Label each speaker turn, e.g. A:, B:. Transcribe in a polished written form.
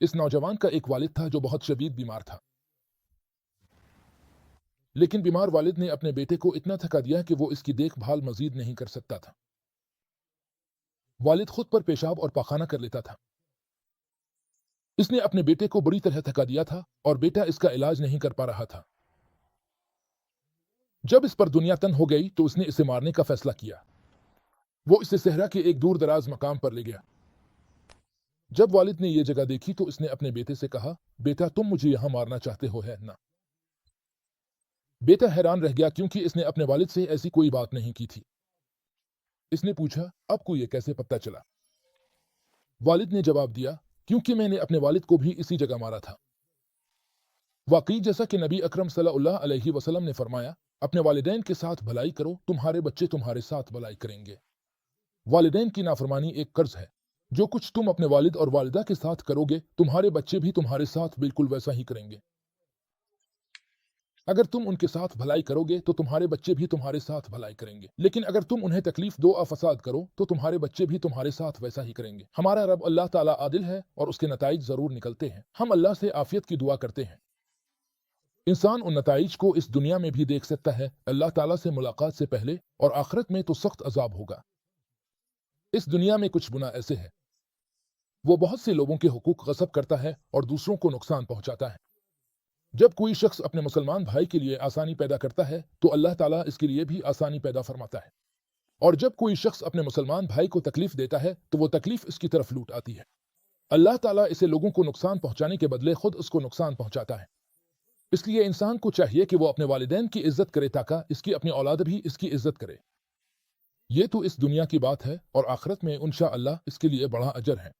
A: इस नौजवान का एक वालिद था जो बहुत शदीद बीमार था, लेकिन बीमार वालिद ने अपने बेटे को इतना थका दिया कि वो इसकी देखभाल मजीद नहीं कर सकता था। वालिद खुद पर पेशाब और पाखाना कर लेता था। इसने अपने बेटे को बुरी तरह थका दिया था और बेटा इसका इलाज नहीं कर पा रहा था। जब इस पर दुनिया तन हो गई तो उसने इसे मारने का फैसला किया। वो इसे सहरा के एक दूर दराज मकाम पर ले गया। जब वालिद ने यह जगह देखी तो इसने अपने बेटे से कहा, बेटा तुम मुझे यहां मारना चाहते हो है ना? बेटा हैरान रह गया क्योंकि इसने अपने वालिद से ऐसी कोई बात नहीं की थी। इसने पूछा, आपको यह कैसे पता चला? वालिद ने जवाब दिया, क्योंकि मैंने अपने वालिद को भी इसी जगह मारा था। वाकई जैसा कि नबी अकरम सल्लल्लाहु अलैहि वसल्लम ने फरमाया, अपने वालिदैन के साथ भलाई करो, तुम्हारे बच्चे तुम्हारे साथ भलाई करेंगे। वालिदैन की नाफरमानी एक कर्ज है। जो कुछ तुम अपने वालिद और वालिदा के साथ करोगे, तुम्हारे बच्चे भी तुम्हारे साथ बिल्कुल वैसा ही करेंगे। अगर तुम उनके साथ भलाई करोगे तो तुम्हारे बच्चे भी तुम्हारे साथ भलाई करेंगे, लेकिन अगर तुम उन्हें तकलीफ दो या फसाद करो तो तुम्हारे बच्चे भी तुम्हारे साथ वैसा ही करेंगे। हमारा रब अल्लाह ताला आदिल है और उसके नताइज जरूर निकलते हैं। हम अल्लाह से आफियत की दुआ करते हैं। इंसान उन नताइज को इस दुनिया में भी देख सकता है। अल्लाह ताला से मुलाकात से पहले और आखिरत में तो सख्त अजाब होगा। इस दुनिया में कुछ गुनाह ऐसे हैं, वो बहुत से लोगों के हुकूक गसब करता है और दूसरों को नुकसान पहुंचाता है। जब कोई शख्स अपने मुसलमान भाई के लिए आसानी पैदा करता है तो अल्लाह ताला इसके लिए भी आसानी पैदा फरमाता है, और जब कोई शख्स अपने मुसलमान भाई को तकलीफ देता है तो वो तकलीफ इसकी तरफ लूट आती है। अल्लाह ताला इसे लोगों को नुकसान पहुंचाने के बदले खुद उसको नुकसान पहुंचाता है। इसलिए इंसान को चाहिए कि वो अपने वालिदैन की इज्जत करे ताकि इसकी अपनी औलाद भी इसकी इज्जत करे। ये तो इस दुनिया की बात है और आखिरत में इंशाअल्लाह इसके लिए बड़ा अजर है।